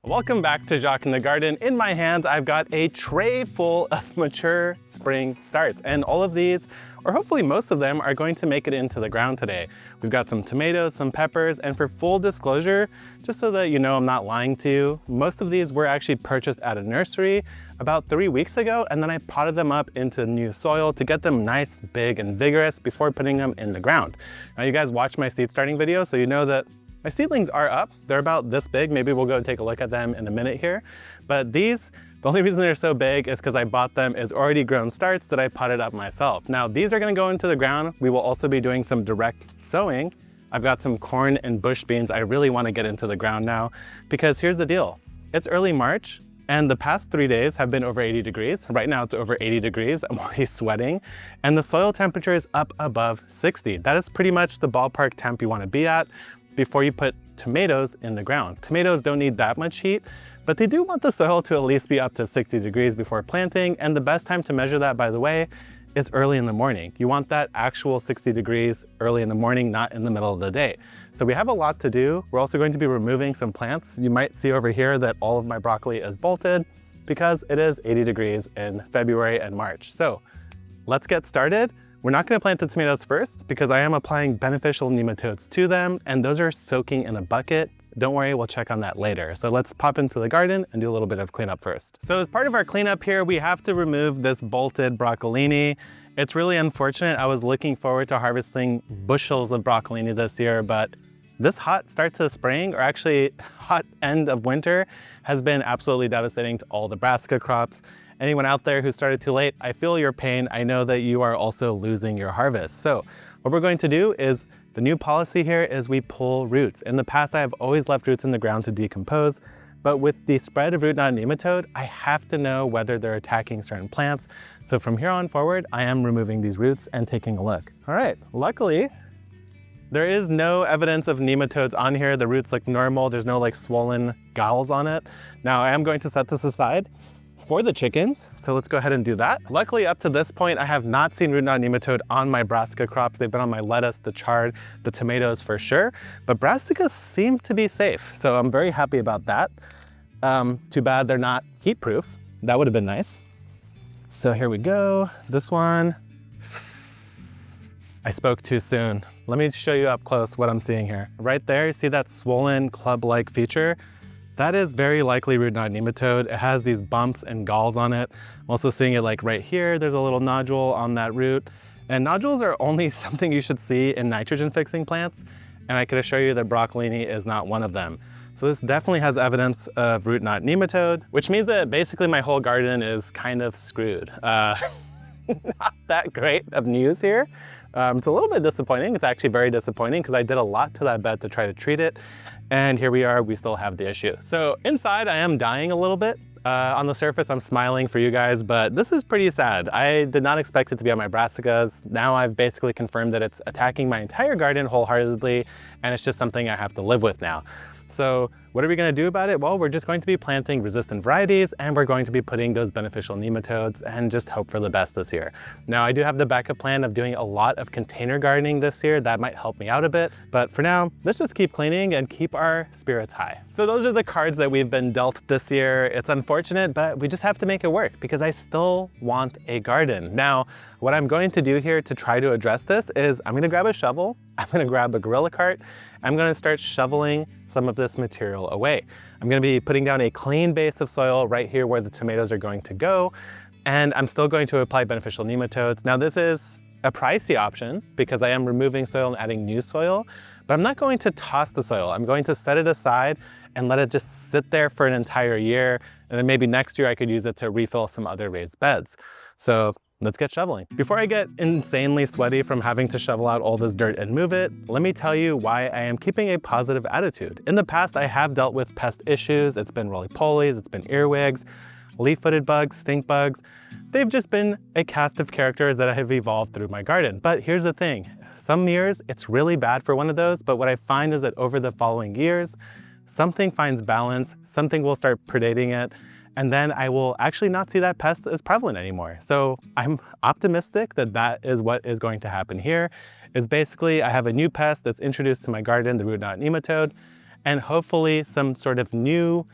Welcome back to Jacques in the Garden. In my hands, I've got a tray full of mature spring starts, and all of these, or hopefully most of them, are going to make it into the ground today. We've got some tomatoes, some peppers, and for full disclosure, just so that you know I'm not lying to you, most of these were actually purchased at a nursery about 3 weeks ago, and then I potted them up into new soil to get them nice, big, and vigorous before putting them in the ground. Now you guys watched my seed starting video, so you know that my seedlings are up. They're about this big. Maybe we'll go take a look at them in a minute here. But these, the only reason they're so big is because I bought them as already grown starts that I potted up myself. Now these are gonna go into the ground. We will also be doing some direct sowing. I've got some corn and bush beans I really wanna get into the ground now, because here's the deal. It's early March, and the past 3 days have been over 80 degrees. Right now it's over 80 degrees. I'm already sweating. And the soil temperature is up above 60. That is pretty much the ballpark temp you wanna be at before you put tomatoes in the ground. Tomatoes don't need that much heat, but they do want the soil to at least be up to 60 degrees before planting. And the best time to measure that, by the way, is early in the morning. You want that actual 60 degrees early in the morning, not in the middle of the day. So we have a lot to do. We're also going to be removing some plants. You might see over here that all of my broccoli is bolted because it is 80 degrees in February and March. So let's get started. We're not gonna plant the tomatoes first because I am applying beneficial nematodes to them, and those are soaking in a bucket. Don't worry, we'll check on that later. So let's pop into the garden and do a little bit of cleanup first. So as part of our cleanup here, we have to remove this bolted broccolini. It's really unfortunate. I was looking forward to harvesting bushels of broccolini this year, but this hot start to spring, or actually hot end of winter, has been absolutely devastating to all the brassica crops. Anyone out there who started too late, I feel your pain. I know that you are also losing your harvest. So what we're going to do is, the new policy here is we pull roots. In the past, I have always left roots in the ground to decompose, but with the spread of root knot nematode, I have to know whether they're attacking certain plants. So from here on forward, I am removing these roots and taking a look. All right, luckily, there is no evidence of nematodes on here. The roots look normal. There's no like swollen galls on it. Now I am going to set this aside for the chickens, so let's go ahead and do that. Luckily, up to this point, I have not seen root knot nematode on my brassica crops. They've been on my lettuce, the chard, the tomatoes for sure, but brassicas seem to be safe, so I'm very happy about that. Too bad they're not heat proof. That would have been nice. So here we go. This one, I spoke too soon. Let me show you up close what I'm seeing here. Right there, you see that swollen club-like feature? That is very likely root knot nematode. It has these bumps and galls on it. I'm also seeing it like right here. There's a little nodule on that root. And nodules are only something you should see in nitrogen fixing plants. And I can assure you that broccolini is not one of them. So this definitely has evidence of root knot nematode, which means that basically my whole garden is kind of screwed. Not that great of news here. It's a little bit disappointing. It's actually very disappointing because I did a lot to that bed to try to treat it. And here we are, we still have the issue. So inside I am dying a little bit. On the surface I'm smiling for you guys, but this is pretty sad. I did not expect it to be on my brassicas. Now I've basically confirmed that it's attacking my entire garden wholeheartedly, and it's just something I have to live with now. So what are we gonna do about it? Well, we're just going to be planting resistant varieties, and we're going to be putting those beneficial nematodes and just hope for the best this year. Now, I do have the backup plan of doing a lot of container gardening this year. That might help me out a bit, but for now, let's just keep cleaning and keep our spirits high. So those are the cards that we've been dealt this year. It's unfortunate, but we just have to make it work because I still want a garden. Now, what I'm going to do here to try to address this is I'm gonna grab a shovel, I'm gonna grab a gorilla cart, I'm gonna start shoveling some of this material away. I'm gonna be putting down a clean base of soil right here where the tomatoes are going to go, and I'm still going to apply beneficial nematodes. Now this is a pricey option because I am removing soil and adding new soil, but I'm not going to toss the soil. I'm going to set it aside and let it just sit there for an entire year, and then maybe next year I could use it to refill some other raised beds. So let's get shoveling. Before I get insanely sweaty from having to shovel out all this dirt and move it, let me tell you why I am keeping a positive attitude. In the past, I have dealt with pest issues. It's been roly-polies, it's been earwigs, leaf-footed bugs, stink bugs. They've just been a cast of characters that have evolved through my garden. But here's the thing, some years it's really bad for one of those, but what I find is that over the following years, something finds balance, something will start predating it, and then I will actually not see that pest as prevalent anymore. So I'm optimistic that that is what is going to happen here, is basically I have a new pest that's introduced to my garden, the root knot nematode, and hopefully some sort of new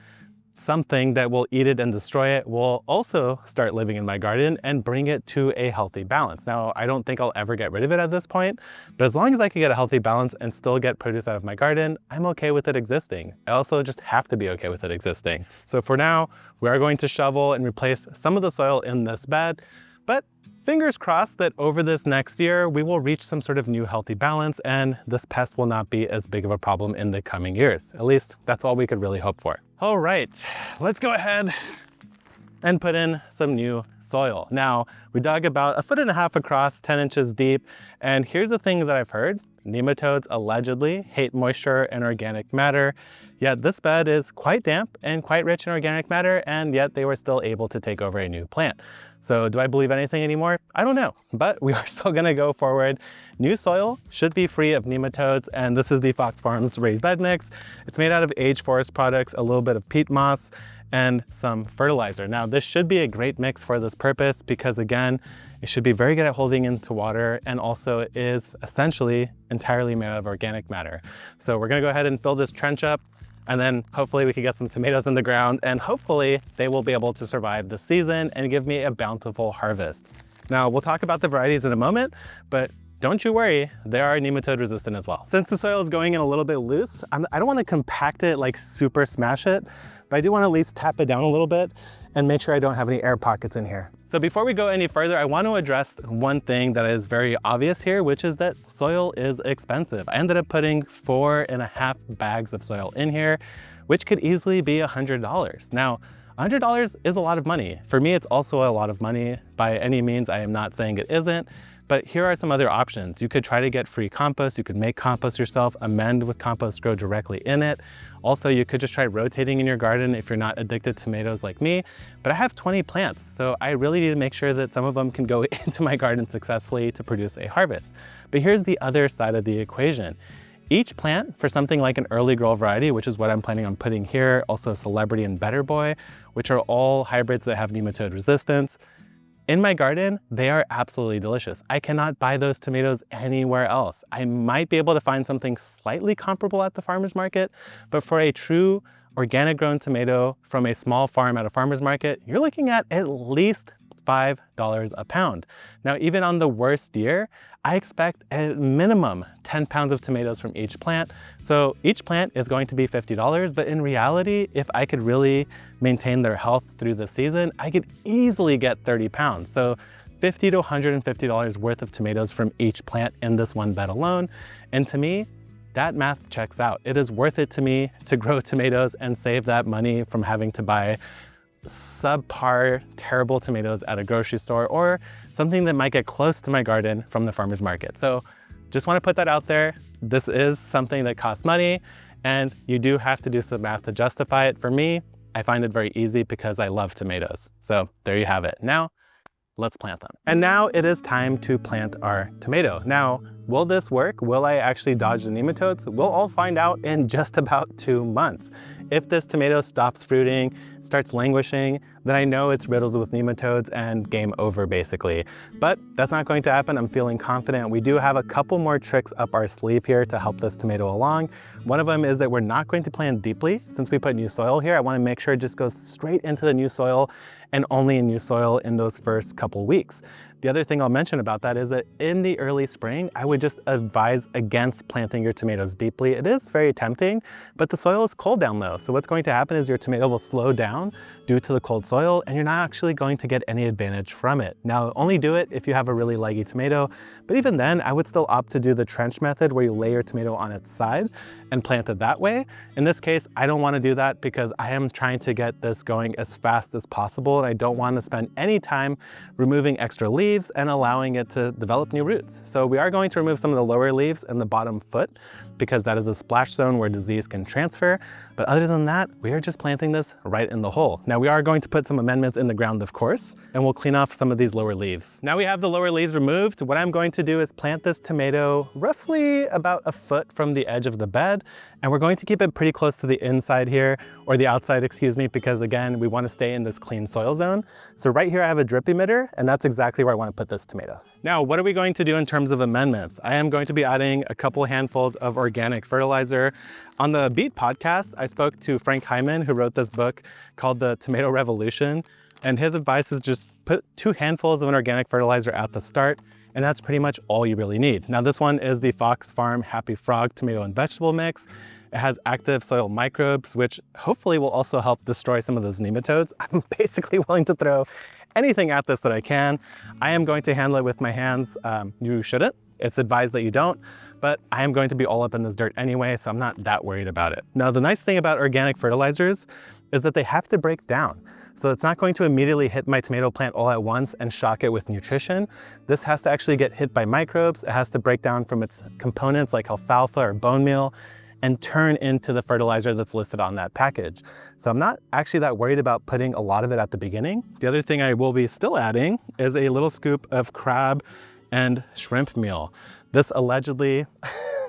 something that will eat it and destroy it will also start living in my garden and bring it to a healthy balance. Now, I don't think I'll ever get rid of it at this point, but as long as I can get a healthy balance and still get produce out of my garden, I'm okay with it existing. I also just have to be okay with it existing. So for now, we are going to shovel and replace some of the soil in this bed, but fingers crossed that over this next year, we will reach some sort of new healthy balance and this pest will not be as big of a problem in the coming years. At least that's all we could really hope for. All right, let's go ahead and put in some new soil. Now, we dug about 1.5 feet across, 10 inches deep, and here's the thing that I've heard. Nematodes allegedly hate moisture and organic matter, yet this bed is quite damp and quite rich in organic matter, and yet they were still able to take over a new plant. So do I believe anything anymore? I don't know, but we are still gonna go forward. New soil should be free of nematodes, and this is the Fox Farms raised bed mix. It's made out of aged forest products, a little bit of peat moss, and some fertilizer. Now, this should be a great mix for this purpose because again, it should be very good at holding into water and also is essentially entirely made out of organic matter. So we're gonna go ahead and fill this trench up and then hopefully we can get some tomatoes in the ground and hopefully they will be able to survive the season and give me a bountiful harvest. Now, we'll talk about the varieties in a moment, but don't you worry, they are nematode resistant as well. Since the soil is going in a little bit loose, I don't wanna compact it, like super smash it, but I do wanna at least tap it down a little bit and make sure I don't have any air pockets in here. So before we go any further, I want to address one thing that is very obvious here, which is that soil is expensive. I ended up putting 4.5 bags of soil in here, which could easily be $100. Now, $100 is a lot of money. For me, it's also a lot of money. By any means, I am not saying it isn't, but here are some other options. You could try to get free compost. You could make compost yourself, amend with compost, grow directly in it. Also, you could just try rotating in your garden if you're not addicted to tomatoes like me, but I have 20 plants, so I really need to make sure that some of them can go into my garden successfully to produce a harvest. But here's the other side of the equation. Each plant for something like an early grow variety, which is what I'm planning on putting here, also Celebrity and Better Boy, which are all hybrids that have nematode resistance. In my garden, they are absolutely delicious. I cannot buy those tomatoes anywhere else. I might be able to find something slightly comparable at the farmer's market, but for a true organic grown tomato from a small farm at a farmer's market, you're looking at least $5 a pound. Now, even on the worst year, I expect a minimum 10 pounds of tomatoes from each plant. So each plant is going to be $50, but in reality, if I could really maintain their health through the season, I could easily get 30 pounds. So $50 to $150 worth of tomatoes from each plant in this one bed alone. And to me, that math checks out. It is worth it to me to grow tomatoes and save that money from having to buy subpar, terrible tomatoes at a grocery store or something that might get close to my garden from the farmer's market. So just want to put that out there. This is something that costs money and you do have to do some math to justify it. For me, I find it very easy because I love tomatoes. So there you have it. Now, let's plant them. And now it is time to plant our tomato. Now, will this work? Will I actually dodge the nematodes? We'll all find out in just about 2 months. If this tomato stops fruiting, starts languishing, then I know it's riddled with nematodes and game over basically. But that's not going to happen. I'm feeling confident. We do have a couple more tricks up our sleeve here to help this tomato along. One of them is that we're not going to plant deeply. Since we put new soil here, I want to make sure it just goes straight into the new soil and only in new soil in those first couple weeks. The other thing I'll mention about that is that in the early spring, I would just advise against planting your tomatoes deeply. It is very tempting, but the soil is cold down low. So what's going to happen is your tomato will slow down due to the cold soil and you're not actually going to get any advantage from it. Now, only do it if you have a really leggy tomato, but even then I would still opt to do the trench method where you lay your tomato on its side and plant it that way. In this case, I don't want to do that because I am trying to get this going as fast as possible and I don't want to spend any time removing extra leaves and allowing it to develop new roots. So we are going to remove some of the lower leaves and the bottom foot because that is the splash zone where disease can transfer. But other than that, we are just planting this right in the hole. Now we are going to put some amendments in the ground, of course, and we'll clean off some of these lower leaves. Now we have the lower leaves removed. What I'm going to do is plant this tomato roughly about 1 foot from the edge of the bed And we're going to keep it pretty close to the inside here, or the outside, excuse me, because again, we want to stay in this clean soil zone. So right here I have a drip emitter, and that's exactly where I want to put this tomato. Now, what are we going to do in terms of amendments? I am going to be adding a couple handfuls of organic fertilizer. On the Beat podcast, I spoke to Frank Hyman, who wrote this book called The Tomato Revolution. And his advice is just put 2 handfuls of an organic fertilizer at the start, and that's pretty much all you really need. Now this one is the Fox Farm Happy Frog tomato and vegetable mix. It has active soil microbes, which hopefully will also help destroy some of those nematodes. I'm basically willing to throw anything at this that I can. I am going to handle it with my hands. You shouldn't. It's advised that you don't, but I am going to be all up in this dirt anyway, so I'm not that worried about it. Now, the nice thing about organic fertilizers is that they have to break down. So it's not going to immediately hit my tomato plant all at once and shock it with nutrition. This has to actually get hit by microbes. It has to break down from its components like alfalfa or bone meal and turn into the fertilizer that's listed on that package. So I'm not actually that worried about putting a lot of it at the beginning. The other thing I will be still adding is a little scoop of crab and shrimp meal. This allegedly,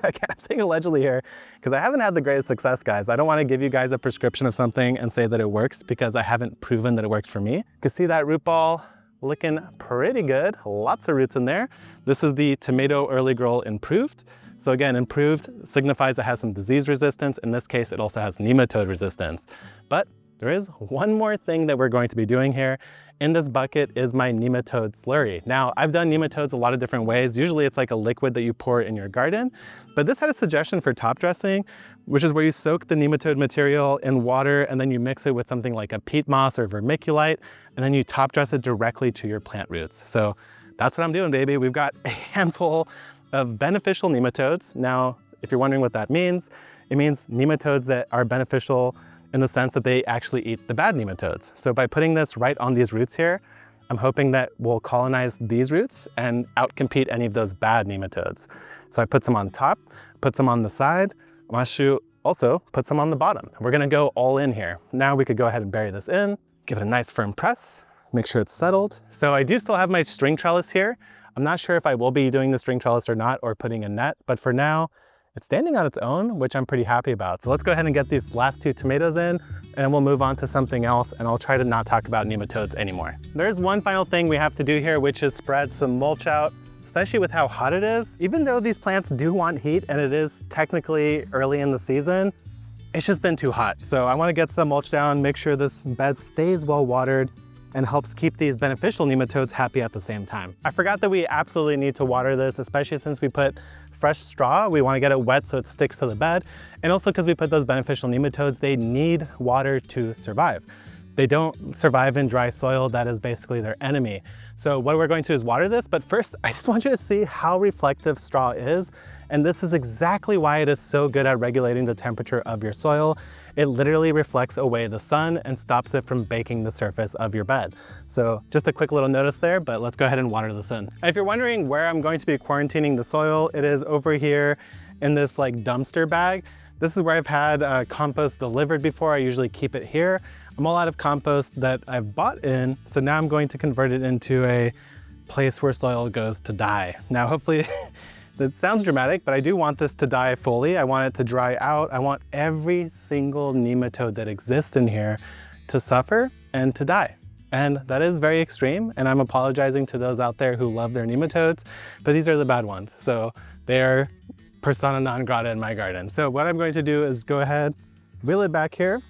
again, I'm saying allegedly here, because I haven't had the greatest success, guys. I don't want to give you guys a prescription of something and say that it works because I haven't proven that it works for me. You can see that root ball looking pretty good. Lots of roots in there. This is the Tomato Early Grow Improved. So again, improved signifies it has some disease resistance. In this case, it also has nematode resistance. But there is one more thing that we're going to be doing here. In this bucket is my nematode slurry. Now, I've done nematodes a lot of different ways. Usually it's like a liquid that you pour in your garden, but this had a suggestion for top dressing, which is where you soak the nematode material in water and then you mix it with something like a peat moss or vermiculite, and then you top dress it directly to your plant roots. So that's what I'm doing, baby. We've got a handful of beneficial nematodes. Now, if you're wondering what that means, it means nematodes that are beneficial in the sense that they actually eat the bad nematodes. So by putting this right on these roots here, I'm hoping that we'll colonize these roots and outcompete any of those bad nematodes. So I put some on top, put some on the side. Mashu also put some on the bottom. We're gonna go all in here. Now we could go ahead and bury this in, give it a nice firm press, make sure it's settled. So I do still have my string trellis here. I'm not sure if I will be doing the string trellis or not, or putting a net, but for now, it's standing on its own, which I'm pretty happy about. So let's go ahead and get these last 2 tomatoes in, and we'll move on to something else, and I'll try to not talk about nematodes anymore. There's one final thing we have to do here, which is spread some mulch out, especially with how hot it is. Even though these plants do want heat, and it is technically early in the season, it's just been too hot. So I wanna get some mulch down, make sure this bed stays well watered, and helps keep these beneficial nematodes happy at the same time. I forgot that we absolutely need to water this, especially since we put fresh straw. We want to get it wet so it sticks to the bed. And also because we put those beneficial nematodes, they need water to survive. They don't survive in dry soil. That is basically their enemy. So what we're going to do is water this, but first I just want you to see how reflective straw is. And this is exactly why it is so good at regulating the temperature of your soil. It literally reflects away the sun and stops it from baking the surface of your bed. So just a quick little notice there, but let's go ahead and water this in. And if you're wondering where I'm going to be quarantining the soil, it is over here in this like dumpster bag. This is where I've had compost delivered before. I usually keep it here. I'm all out of compost that I've bought in, so now I'm going to convert it into a place where soil goes to die. Now, hopefully, that sounds dramatic, but I do want this to die fully. I want it to dry out. I want every single nematode that exists in here to suffer and to die. And that is very extreme, and I'm apologizing to those out there who love their nematodes, but these are the bad ones. So they are persona non grata in my garden. So what I'm going to do is go ahead, wheel it back here.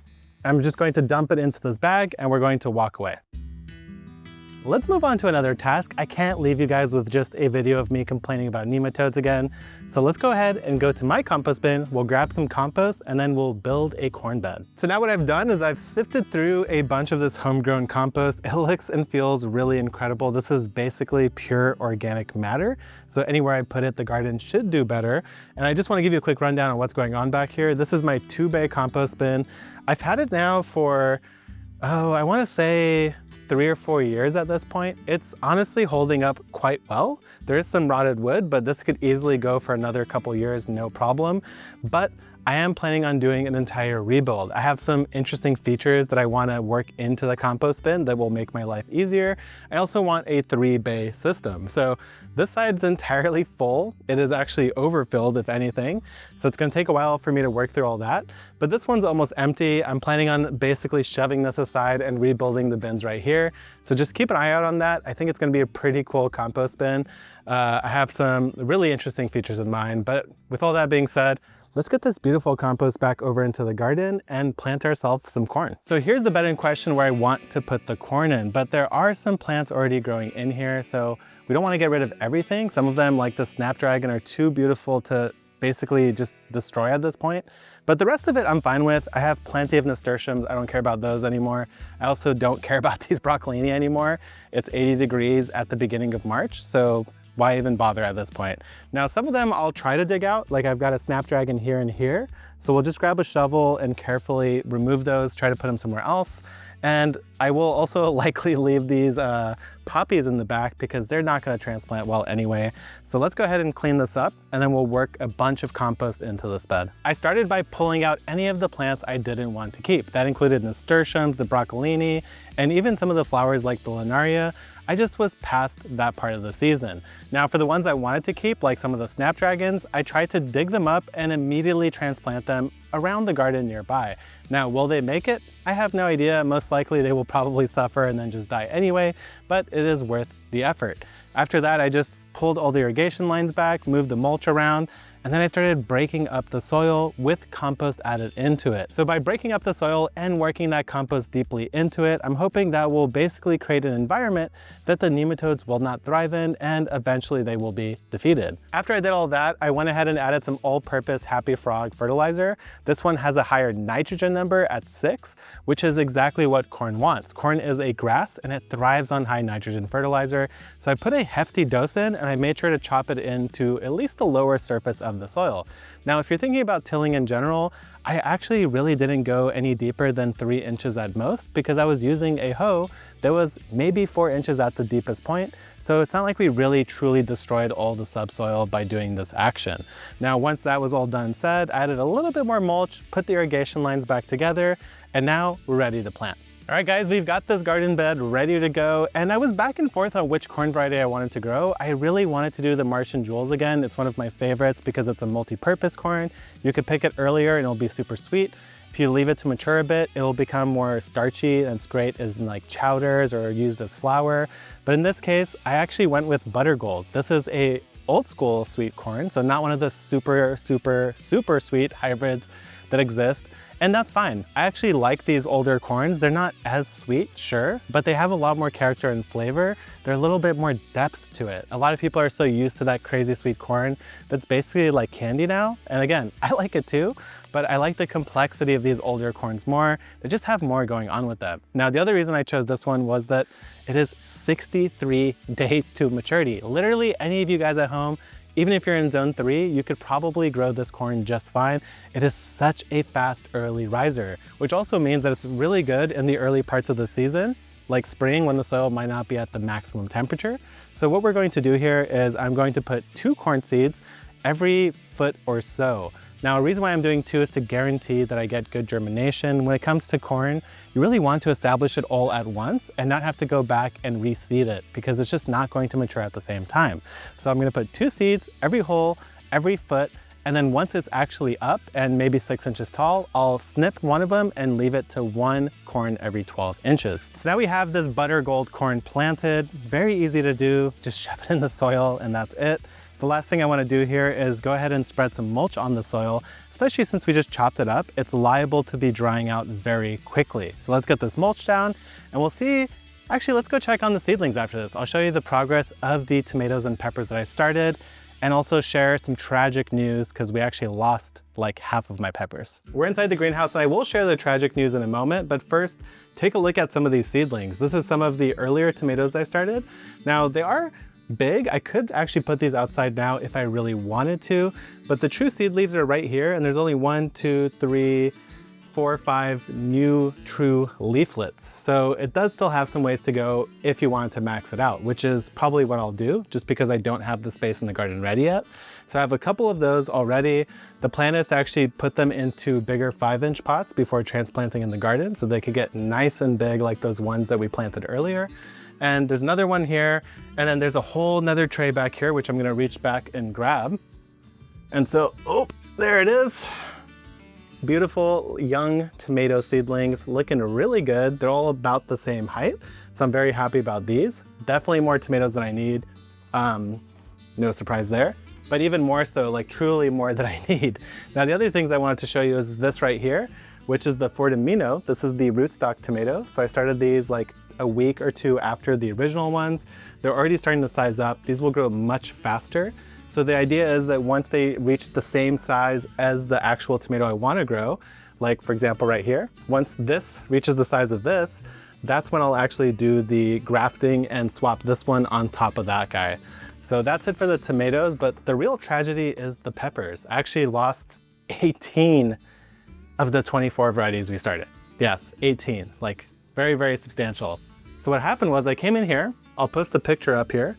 I'm just going to dump it into this bag, and we're going to walk away. Let's move on to another task. I can't leave you guys with just a video of me complaining about nematodes again. So let's go ahead and go to my compost bin. We'll grab some compost and then we'll build a corn bed. So now what I've done is I've sifted through a bunch of this homegrown compost. It looks and feels really incredible. This is basically pure organic matter. So anywhere I put it, the garden should do better. And I just want to give you a quick rundown on what's going on back here. This is my 2-bay compost bin. I've had it now for, I want to say 3 or 4 years at this point. It's honestly holding up quite well. There is some rotted wood, but this could easily go for another couple years, no problem. But I am planning on doing an entire rebuild. I have some interesting features that I want to work into the compost bin that will make my life easier. I also want a 3-bay system. So this side's entirely full. It is actually overfilled, if anything. So it's going to take a while for me to work through all that. But this one's almost empty. I'm planning on basically shoving this aside and rebuilding the bins right here. So just keep an eye out on that. I think it's going to be a pretty cool compost bin. I have some really interesting features in mind. But with all that being said, let's get this beautiful compost back over into the garden and plant ourselves some corn. So here's the bed in question where I want to put the corn in, but there are some plants already growing in here. So we don't want to get rid of everything. Some of them, like the snapdragon, are too beautiful to basically just destroy at this point. But the rest of it I'm fine with. I have plenty of nasturtiums. I don't care about those anymore. I also don't care about these broccolini anymore. It's 80 degrees at the beginning of March, so why even bother at this point? Now, some of them I'll try to dig out, like I've got a snapdragon here and here. So we'll just grab a shovel and carefully remove those, try to put them somewhere else. And I will also likely leave these poppies in the back because they're not gonna transplant well anyway. So let's go ahead and clean this up and then we'll work a bunch of compost into this bed. I started by pulling out any of the plants I didn't want to keep. That included nasturtiums, the broccolini, and even some of the flowers like the linaria. I just was past that part of the season. Now for the ones I wanted to keep, like some of the snapdragons, I tried to dig them up and immediately transplant them around the garden nearby. Now, will they make it? I have no idea. Most likely they will probably suffer and then just die anyway, but it is worth the effort. After that, I just pulled all the irrigation lines back, moved the mulch around, and then I started breaking up the soil with compost added into it. So by breaking up the soil and working that compost deeply into it, I'm hoping that will basically create an environment that the nematodes will not thrive in and eventually they will be defeated. After I did all that, I went ahead and added some all-purpose Happy Frog fertilizer. This one has a higher nitrogen number at 6, which is exactly what corn wants. Corn is a grass and it thrives on high nitrogen fertilizer. So I put a hefty dose in and I made sure to chop it into at least the lower surface of the soil. Now, if you're thinking about tilling in general, I actually really didn't go any deeper than 3 inches at most because I was using a hoe that was maybe 4 inches at the deepest point. So it's not like we really truly destroyed all the subsoil by doing this action. Now, once that was all done and said, I added a little bit more mulch, put the irrigation lines back together, and now we're ready to plant. All right, guys, we've got this garden bed ready to go, and I was back and forth on which corn variety I wanted to grow. I really wanted to do the Martian Jewels again. It's one of my favorites because it's a multi-purpose corn. You could pick it earlier and it'll be super sweet. If you leave it to mature a bit, it will become more starchy, and it's great as in like chowders or used as flour. But in this case, I actually went with Butter Gold. This is a old school sweet corn, so not one of the super sweet hybrids that exist. And that's fine. I actually like these older corns. They're not as sweet, sure, but they have a lot more character and flavor. They're a little bit more depth to it. A lot of people are so used to that crazy sweet corn that's basically like candy now. And again, I like it too, but I like the complexity of these older corns more. They just have more going on with them. Now, the other reason I chose this one was that it is 63 days to maturity. Literally, any of you guys at home, even if you're in zone 3, you could probably grow this corn just fine. It is such a fast early riser, which also means that it's really good in the early parts of the season, like spring when the soil might not be at the maximum temperature. So what we're going to do here is I'm going to put 2 corn seeds every foot or so. Now, a reason why I'm doing 2 is to guarantee that I get good germination. When it comes to corn, you really want to establish it all at once and not have to go back and reseed it because it's just not going to mature at the same time. So I'm going to put 2 seeds every hole, every foot, and then once it's actually up and maybe 6 inches tall, I'll snip one of them and leave it to 1 corn every 12 inches. So now we have this Butter Gold corn planted. Very easy to do. Just shove it in the soil and that's it. The last thing I want to do here is go ahead and spread some mulch on the soil, especially since we just chopped it up. It's liable to be drying out very quickly. So let's get this mulch down and we'll see. Actually, let's go check on the seedlings after this. I'll show you the progress of the tomatoes and peppers that I started and also share some tragic news because we actually lost like half of my peppers. We're inside the greenhouse and I will share the tragic news in a moment, but first take a look at some of these seedlings. This is some of the earlier tomatoes I started. Now they are big. I could actually put these outside now if I really wanted to, but the true seed leaves are right here and there's only 1, 2, 3, 4 or 5 new true leaflets. So it does still have some ways to go if you want to max it out, which is probably what I'll do just because I don't have the space in the garden ready yet. So I have a couple of those already. The plan is to actually put them into bigger 5-inch pots before transplanting in the garden so they could get nice and big like those ones that we planted earlier. And there's another one here, and then there's a whole nother tray back here, which I'm gonna reach back and grab. And so, oh, there it is. Beautiful young tomato seedlings, looking really good. They're all about the same height, so I'm very happy about these. Definitely more tomatoes than I need. No surprise there, but even more so, like truly more than I need. Now the other things I wanted to show you is this right here, which is the Fortimino. This is the rootstock tomato. So I started these like a week or 2 after the original ones. They're already starting to size up. These will grow much faster. So the idea is that once they reach the same size as the actual tomato I want to grow, like for example right here, once this reaches the size of this, that's when I'll actually do the grafting and swap this one on top of that guy. So that's it for the tomatoes, but the real tragedy is the peppers. I actually lost 18 of the 24 varieties we started. Yes, 18, like very, very substantial. So what happened was I came in here, I'll post the picture up here,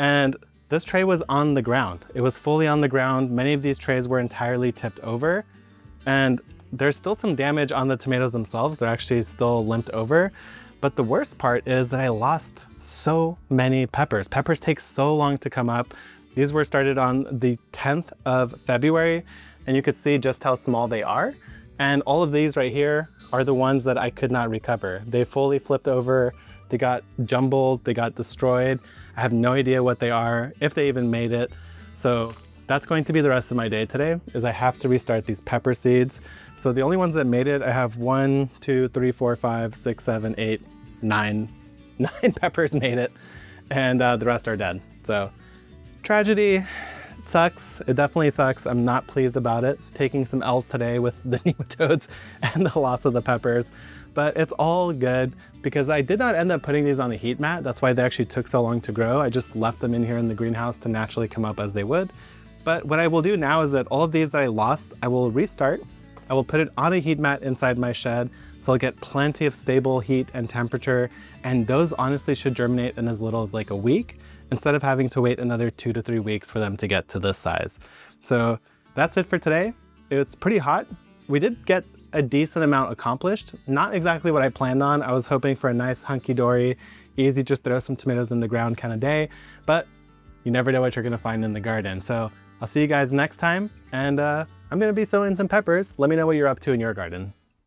and this tray was on the ground. It was fully on the ground. Many of these trays were entirely tipped over, and there's still some damage on the tomatoes themselves. They're actually still limped over. But the worst part is that I lost so many peppers. Peppers take so long to come up. These were started on the 10th of February, and you could see just how small they are. And all of these right here are the ones that I could not recover. They fully flipped over, they got jumbled, they got destroyed. I have no idea what they are, if they even made it. So that's going to be the rest of my day today, is I have to restart these pepper seeds. So the only ones that made it, I have 1, 2, 3, 4, 5, 6, 7, 8, 9. 9 peppers made it, and the rest are dead. So tragedy. It sucks. It definitely sucks. I'm not pleased about it. Taking some L's today with the nematodes and the loss of the peppers, but it's all good because I did not end up putting these on the heat mat. That's why they actually took so long to grow. I just left them in here in the greenhouse to naturally come up as they would. But what I will do now is that all of these that I lost, I will restart. I will put it on a heat mat inside my shed, so I'll get plenty of stable heat and temperature, and those honestly should germinate in as little as like a week, instead of having to wait another 2 to 3 weeks for them to get to this size. So that's it for today. It's pretty hot. We did get a decent amount accomplished. Not exactly what I planned on. I was hoping for a nice hunky-dory, easy just throw some tomatoes in the ground kind of day, but you never know what you're gonna find in the garden. So I'll see you guys next time, and I'm gonna be sowing some peppers. Let me know what you're up to in your garden.